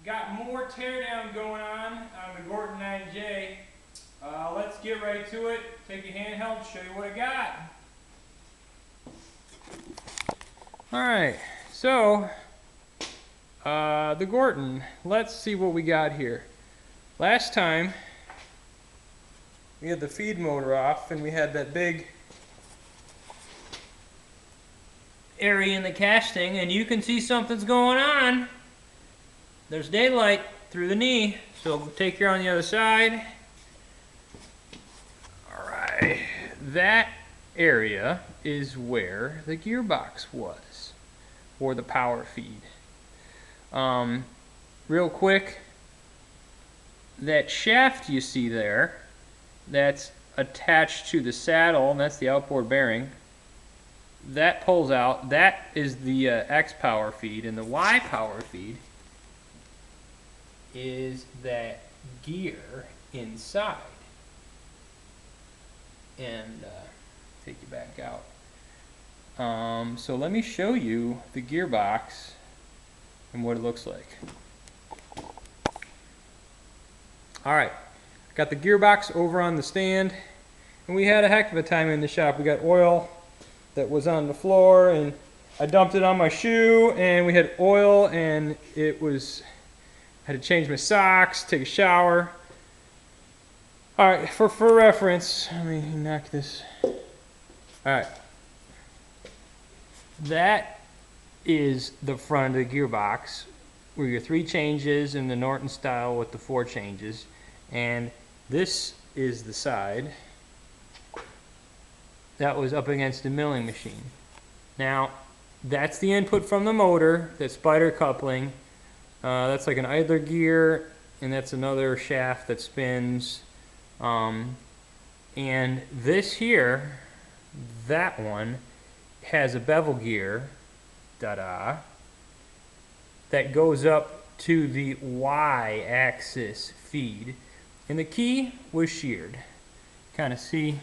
got more teardown going on the Gorton 9J. Let's get right to it. Take a handheld, show you what I got. Alright, so the Gorton. Let's see what we got here. Last time we had the feed motor off and we had that big area in the casting, and you can see something's going on. There's daylight through the knee, so take care on the other side. Alright, that area is where the gearbox was, or the power feed. Real quick, that shaft you see there, that's attached to the saddle, and that's the outboard bearing. That pulls out. That is the X power feed, and the Y power feed is that gear inside. And take you back out. So let me show you the gearbox and what it looks like. Alright, got the gearbox over on the stand, and we had a heck of a time in the shop. We got oil that was on the floor, and I dumped it on my shoe, and we had oil, and it was, I had to change my socks, take a shower. Alright, for reference, let me knock this. Alright, that is the front of the gearbox, where your 3 changes in the Norton style with the 4 changes, and this is the side that was up against the milling machine. Now, that's the input from the motor, that spider coupling. That's like an idler gear, and that's another shaft that spins. And this here, that one, has a bevel gear, that goes up to the Y-axis feed. And the key was sheared. Kind of see,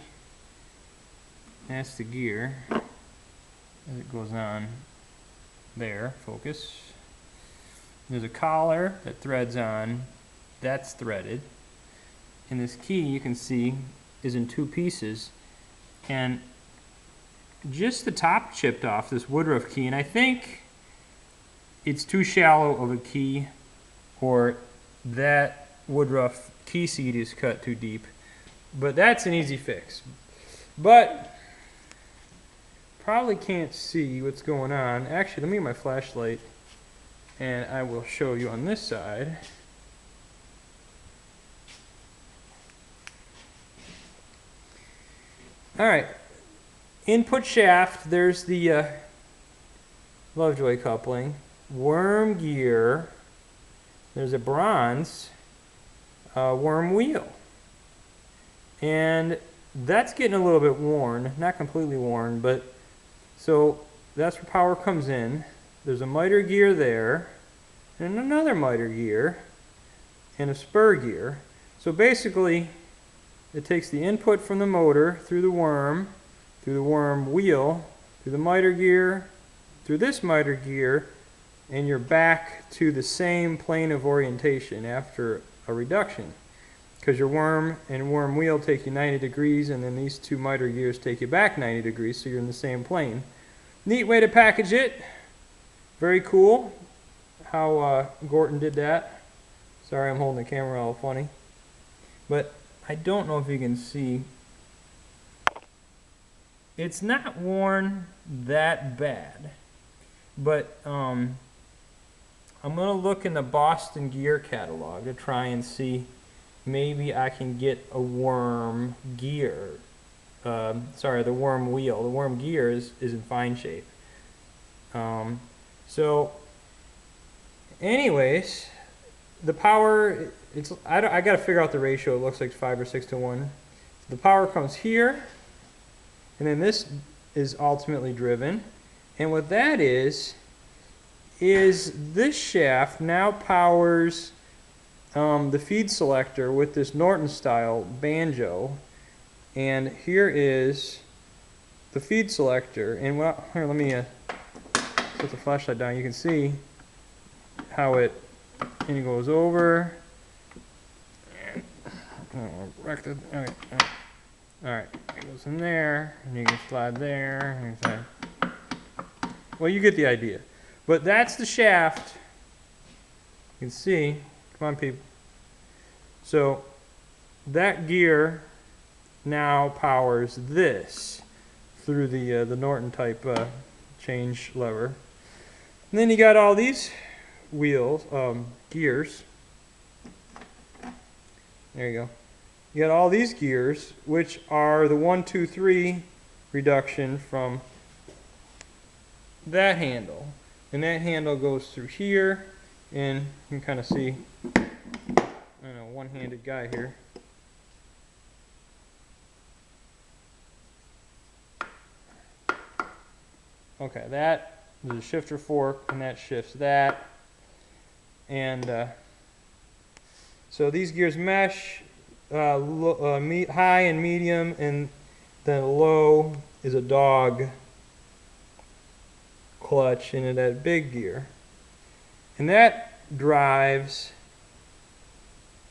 that's the gear as it goes on there, focus. There's a collar that threads on, that's threaded. And this key, you can see, is in 2 pieces. And just the top chipped off, this woodruff key, and I think it's too shallow of a key, or that woodruff key seat is cut too deep. But that's an easy fix. But probably can't see what's going on. Actually, let me get my flashlight, and I will show you on this side. Alright, input shaft, there's the Lovejoy coupling, worm gear, there's a bronze worm wheel, and that's getting a little bit worn, not completely worn, but so that's where power comes in. There's a miter gear there, and another miter gear, and a spur gear. So basically, it takes the input from the motor through the worm wheel, through the miter gear, through this miter gear, and you're back to the same plane of orientation after a reduction. Because your worm and worm wheel take you 90 degrees, and then these 2 miter gears take you back 90 degrees, so you're in the same plane. Neat way to package it. Very cool how Gorton did that. Sorry, I'm holding the camera all funny. But I don't know if you can see. It's not worn that bad, but I'm going to look in the Boston gear catalog to try and see maybe I can get a worm gear. Sorry, the worm wheel. The worm gear is in fine shape. So anyways, the power, I got to figure out the ratio. It looks like 5 or 6 to 1. The power comes here, and then this is ultimately driven. And what that is this shaft now powers the feed selector with this Norton style banjo. And here is the feed selector. And here, let me put the flashlight down. You can see how it and it goes over. Okay. All right, it goes in there, and you can slide there. And slide. Well, you get the idea. But that's the shaft. You can see. Come on, people. So that gear now powers this through the Norton type change lever. And then you got all these wheels, gears. There you go. You got all these gears, which are the 1, 2, 3 reduction from that handle. And that handle goes through here, and you can kind of see, I don't know, one-handed guy here. Okay, that is a shifter fork, and that shifts that. And so these gears mesh. High and medium, and then low is a dog clutch into that big gear, and that drives.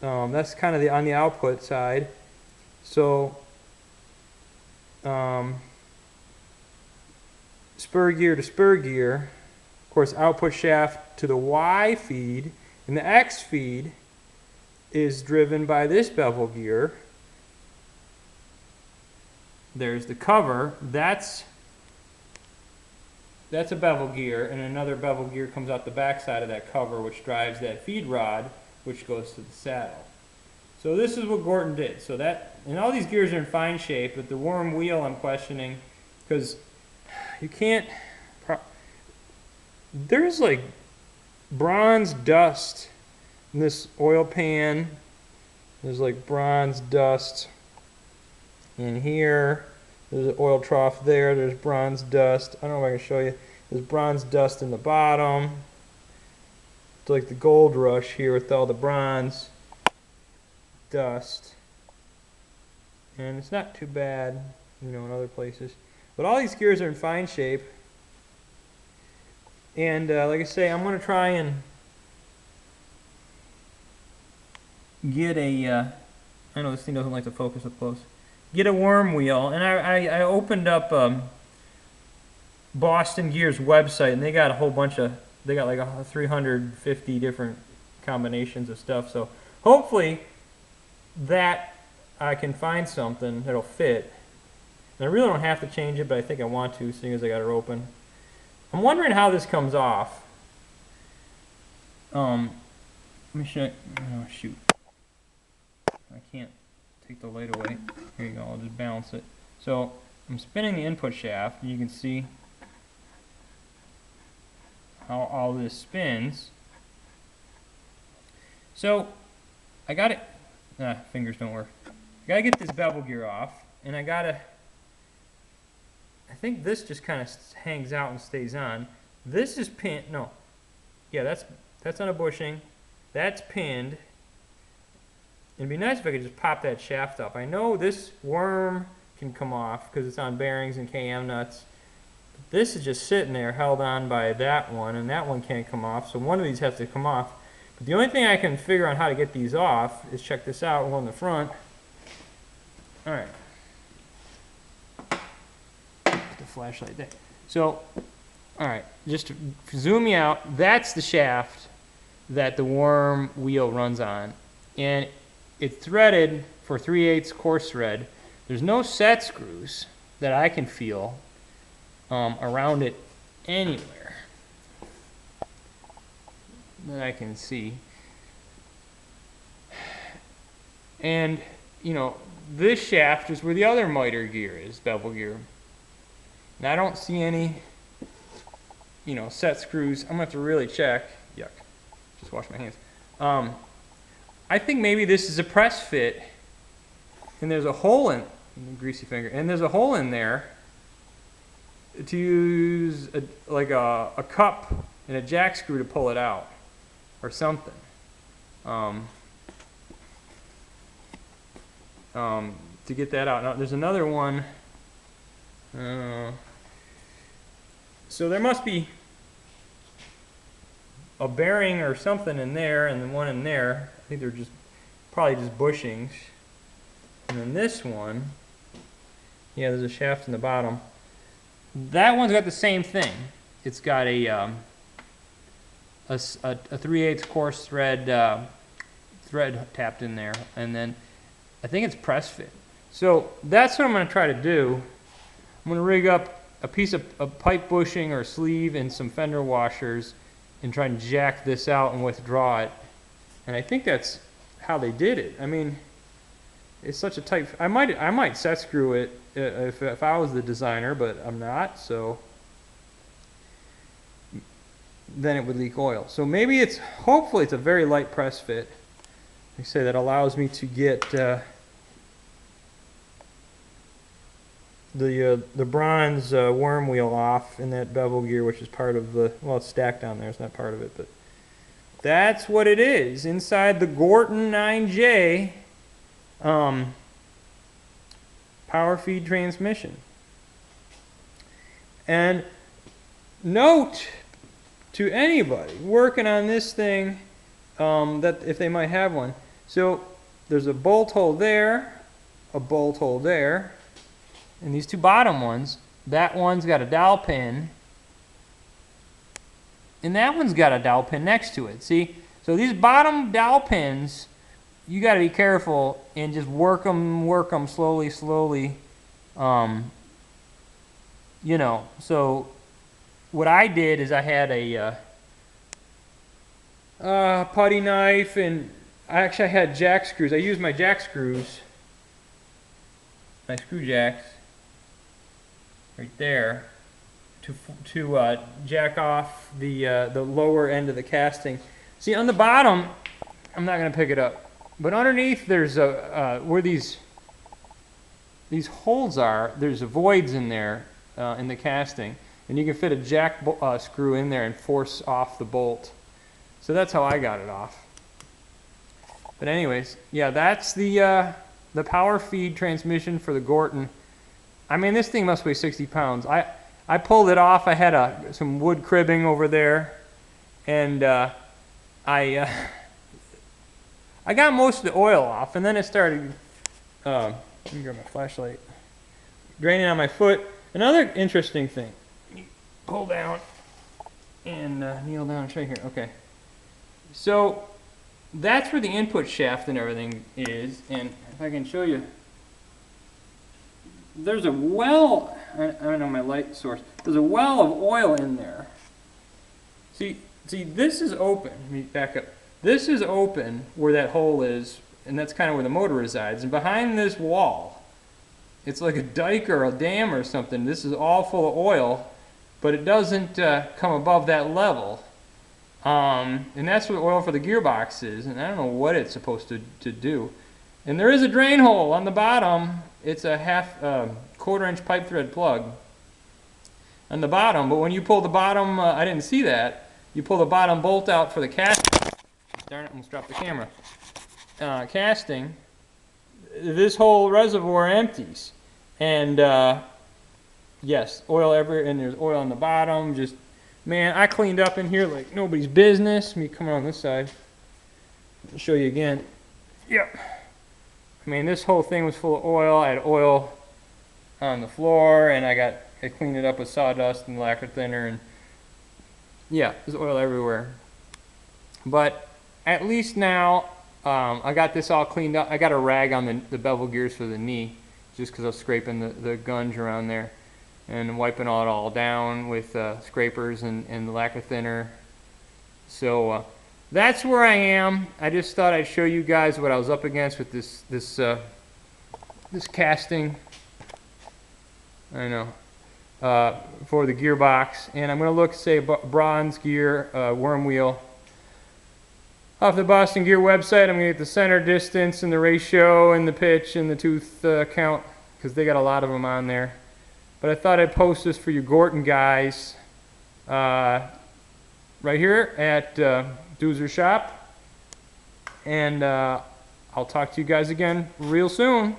That's kind of on the output side. So spur gear to spur gear, of course, output shaft to the Y feed, and the X feed is driven by this bevel gear. There's the cover. That's a bevel gear, and another bevel gear comes out the back side of that cover, which drives that feed rod, which goes to the saddle. So this is what Gorton did. So that, and all these gears are in fine shape, but the worm wheel I'm questioning, because you can't. There's like bronze dust in this oil pan. There's like bronze dust in here. There's an oil trough there. There's bronze dust. I don't know if I can show you. There's bronze dust in the bottom. It's like the gold rush here with all the bronze dust. And it's not too bad, you know, in other places. But all these gears are in fine shape. And like I say, I'm going to try and get a, I know this thing doesn't like to focus up close, get a worm wheel. And I opened up Boston Gear's website, and they got a whole bunch of, they got like 350 different combinations of stuff. So hopefully that I can find something that'll fit. And I really don't have to change it, but I think I want to, seeing as I got her open. I'm wondering how this comes off. Let me show you. Oh, shoot. I can't take the light away. Here you go. I'll just balance it. So I'm spinning the input shaft, and you can see how all this spins. So I got it. Fingers don't work. I gotta get this bevel gear off, and I gotta. I think this just kind of hangs out and stays on. This is pinned. No, yeah, that's on a bushing. That's pinned. It'd be nice if I could just pop that shaft up. I know this worm can come off because it's on bearings and KM nuts. But this is just sitting there held on by that one, and that one can't come off. So one of these has to come off. But the only thing I can figure out how to get these off is, check this out, one in the front. All right. Put the flashlight there. So, all right, just to zoom me out, that's the shaft that the worm wheel runs on. And it's threaded for 3/8 coarse thread. There's no set screws that I can feel around it anywhere that I can see. And, you know, this shaft is where the other miter gear is, bevel gear. Now I don't see any, you know, set screws. I'm gonna have to really check. Yuck. Just wash my hands. I think maybe this is a press fit, and there's a hole in, greasy finger, and there's a hole in there to use like a cup and a jack screw to pull it out, or something. To get that out. Now, there's another one. So there must be a bearing or something in there, and then one in there. I think they're just probably just bushings. And then this one, yeah, there's a shaft in the bottom. That one's got the same thing. It's got a 3/8 coarse thread tapped in there, and then I think it's press fit. So that's what I'm going to try to do. I'm going to rig up a piece of a pipe bushing or sleeve and some fender washers and try and jack this out and withdraw it. And I think that's how they did it. I mean, it's such a tight. I might set screw it if I was the designer, but I'm not. So then it would leak oil. So maybe hopefully it's a very light press fit. Like I say, that allows me to get the bronze worm wheel off in that bevel gear, which is part of the, well, it's stacked down there. It's not part of it, but that's what it is inside the Gorton 9J power feed transmission. And note to anybody working on this thing that if they might have one. So there's a bolt hole there, a bolt hole there, and these two bottom ones, that one's got a dowel pin, and that one's got a dowel pin next to it. See? So these bottom dowel pins, you got to be careful and just work them slowly. You know, so what I did is I had a putty knife, and I had jack screws. I used my jack screws, my screw jacks, right there, to jack off the lower end of the casting. See, on the bottom, I'm not going to pick it up, but underneath there's where these holes are. There's voids in there in the casting, and you can fit a jack screw in there and force off the bolt. So that's how I got it off. But anyways, yeah, that's the power feed transmission for the Gorton. I mean, this thing must weigh 60 pounds. I pulled it off. I had some wood cribbing over there, and I got most of the oil off, and then it started, let me grab my flashlight, draining on my foot. Another interesting thing, pull down and kneel down and show you here. Okay, so that's where the input shaft and everything is, and if I can show you, there's a well, I don't know my light source, there's a well of oil in there. See, this is open. Let me back up. This is open where that hole is, and that's kind of where the motor resides. And behind this wall, it's like a dike or a dam or something. This is all full of oil, but it doesn't come above that level. And that's what oil for the gearbox is, and I don't know what it's supposed to do. And there is a drain hole on the bottom. It's a quarter-inch pipe thread plug on the bottom, but when you pull the bottom, I didn't see that. You pull the bottom bolt out for the casting. Darn it, almost dropped the camera. Casting. This whole reservoir empties, and yes, oil everywhere, and there's oil on the bottom. Just, man, I cleaned up in here like nobody's business. Let me come on this side. I'll show you again. Yep. I mean, this whole thing was full of oil. I had oil on the floor, and I cleaned it up with sawdust and lacquer thinner, and yeah, there's oil everywhere. But at least now I got this all cleaned up. I got a rag on the bevel gears for the knee, just because I was scraping the gunge around there and wiping it all down with scrapers and lacquer thinner. So that's where I am. I just thought I'd show you guys what I was up against with this casting. I know. For the gearbox, and I'm going to look, say, bronze gear worm wheel off the Boston Gear website. I'm going to get the center distance and the ratio and the pitch and the tooth count, because they got a lot of them on there. But I thought I'd post this for you Gorton guys right here at Doozer shop, and I'll talk to you guys again real soon.